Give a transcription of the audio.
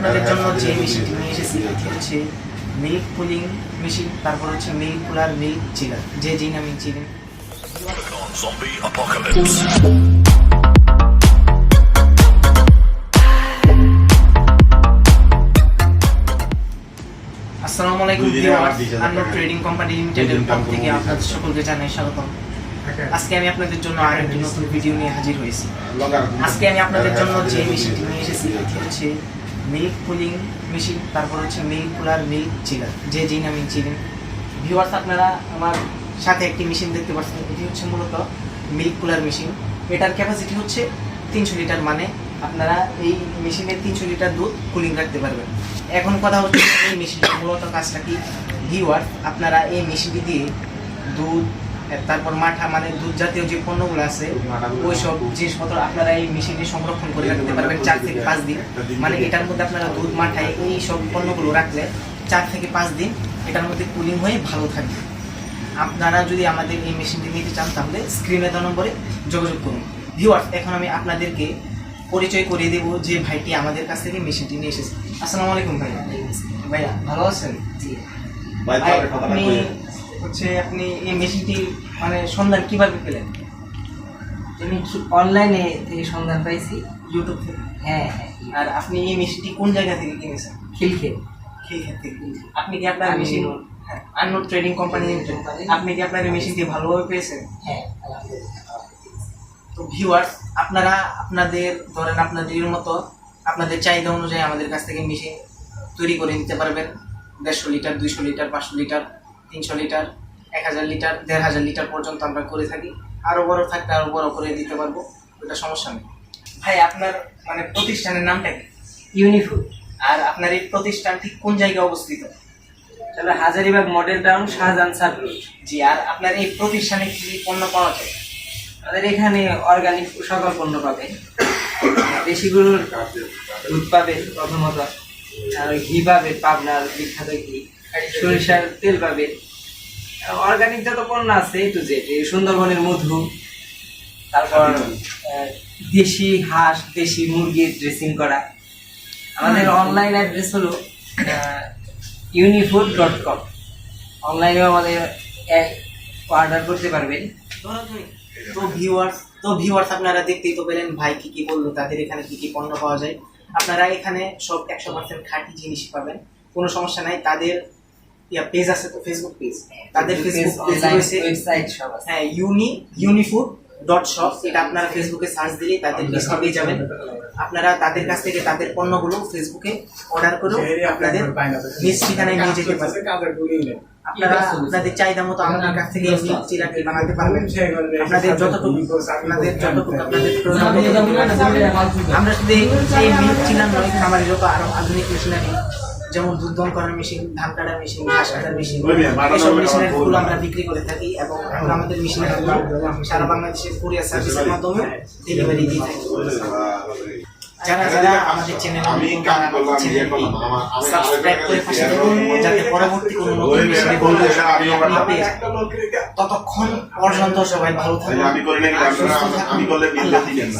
আপনাদের জন্য যে মেশিনটি নিয়ে এসেছি এটি হচ্ছে মিল্ক কুলিং মেশিন, তারপর হচ্ছে মিল্ক কুলার, মিল্ক চিলার, যে নামে চিনেন। Zombie apocalypse. আসসালামু আলাইকুম ভিউয়ার্স, আননোট ট্রেডিং কোম্পানি লিমিটেডের পক্ষ থেকে আপনাদের সকলকে জানাই স্বাগতম। আজকে আমি আপনাদের জন্য আরেকটি নতুন ভিডিও নিয়ে হাজির হয়েছি। আজকে আমি আপনাদের জন্য যে মেশিনটি নিয়ে এসেছি এটি হচ্ছে মিল্ক কুলিং মেশিন, তারপর হচ্ছে মিল্ক কুলার, মিল্ক চিলার, যে নামে চিনেন। ভিউয়ার্স, আপনারা আমার সাথে একটি মেশিন দেখতে পাচ্ছেন। এটি হচ্ছে মূলত মিল্ক কুলার মেশিন। এটার ক্যাপাসিটি হচ্ছে 300 লিটার, মানে আপনারা এই মেশিনের 300 লিটার দুধ কুলিং রাখতে পারবেন। এখন কথা হচ্ছে এই মেশিনটির মূলত কাজটা কি। ভিউয়ার্স, আপনারা এই মেশিনটি দিয়ে দুধ, তারপর মাঠা, মানে দুধ জাতীয় যে পণ্যগুলো আছে ওই সব জিনিসপত্র আপনারা এই মেশিনে সংরক্ষণ করে রাখতে পারবেন 4 থেকে 5 দিন। মানে এটার মধ্যে আপনারা দুধ, মাঠায় এই সব পণ্যগুলো রাখলে 4 থেকে 5 দিন এটার মধ্যে কুলিং হয়ে ভালো থাকবে। আপনারা যদি আমাদের এই মেশিনটি নিতে চান তাহলে স্ক্রিনে দেওয়া নম্বরে যোগাযোগ করুন। ভিউয়ার্স, এখন আমি আপনাদেরকে পরিচয় করিয়ে দেবো যে ভাইটি আমাদের কাছ থেকে মেশিনটি নিয়ে এসেছে। আসসালামু আলাইকুম ভাইয়া। ভাইয়া ভালো আছেন? জি। আপনি এই মেশিনটি মানে সন্ধান কিভাবে পেলেন? আমি অনলাইনে থেকে সন্ধান পাইছি, ইউটিউব থেকে? হ্যাঁ। আর আপনি এই মেশিনটি কোন জায়গা থেকে কিনেছেন? খিলক্ষেত থেকে। আপনি কি আপনার মেশিন আননোট ট্রেডিং কোম্পানি, আপনি কি আপনার এই মেশিনটি ভালোভাবে পেয়েছেন? হ্যাঁ। তো ভিউয়ার্স, আপনারা আপনাদের ধরেন আপনাদের মতো আপনাদের চাহিদা অনুযায়ী আমাদের কাছ থেকে মেশিন তৈরি করে নিতে পারবেন। 150 litre, 200 litre, 500 litre, 300 litre, 1000 litre, 1500 litre পর্যন্ত আমরা করে থাকি। আরও বড় থাকলে আরও বড় করে দিতে পারবো, ওটা সমস্যা নেই। ভাই, আপনার মানে প্রতিষ্ঠানের নামটা কি? ইউনিফুড। আর আপনার এই প্রতিষ্ঠানটি কোন জায়গায় অবস্থিত? তাহলে Hazaribagh model town, Shahjahan circle. জি। আর আপনার এই প্রতিষ্ঠানে কি পণ্য পাওয়া যায়? আমাদের এখানে অর্গানিক সকল পণ্য পাবে। দেশি গরুর দুধ পাবে প্রথমত, আর ঘি পাবে, পাবনার বিখ্যাত ঘি, সরিষার তেল পাবে। অর্গানিক যত পণ্য আছে টু জেড, সুন্দরবনের মধু, তারপর দেশি হাঁস, দেশি মুরগির ড্রেসিং করা। আমাদের অনলাইন অ্যাড্রেস হলো unifood.com। অনলাইনেও আমাদের অর্ডার করতে পারবেন। তো ভিউয়ার্স আপনারা দেখতেই তো পেলেন ভাই কি বললো, তাদের এখানে কি পণ্য পাওয়া যায়। আপনারা এখানে সব 100% খাঁটি জিনিস পাবেন, কোনো সমস্যা নাই। তাদের পেজ আছে, তো ফেসবুক পেজ, তাদের ফেসবুক পেজ রয়েছে, ওয়েবসাইট সব আছে। হ্যাঁ, unifood.shop। এটা আপনারা ফেসবুকে সার্চ দিলেই তাদের পেজটা পেয়ে যাবেন। আপনারা তাদের কাছ থেকে তাদের পণ্যগুলো ফেসবুকে অর্ডার করেও আপনাদের নিজ ঠিকানায় নিয়ে যেতে পারবেন। আপনারা আপনাদের চাহিদা মতো আমাদের কাছ থেকে মিল্ক চিলারটি বানাতে পারবেন। আপনাদের যতটুকু আপনাদের প্রয়োজন। আমরা শুধু এই মিল্ক চিলার নয়, খামারে যত আরো আধুনিক মেশিনারি, যেমন দুধ দহন করার মেশিন, ধান কাটার মেশিন, ঘাস কাটার মেশিন, এসব মেশিনারিগুলো আমরা বিক্রি করে থাকি এবং আমরা আমাদের মেশিনারিগুলো সারা বাংলাদেশের কুরিয়ার সার্ভিসের মাধ্যমে ডেলিভারি দিয়ে থাকি। যারা আমাদের চ্যানেল সাবস্ক্রাইব করে পাশে থাকুন, যাতে পরবর্তী কোনো নতুন মেশিনের ভিডিও আপনি পেয়ে যান। ততক্ষণ পর্যন্ত সবাই ভালো থাকুন, সুস্থ থাকুন। আল্লাহ হাফেজ।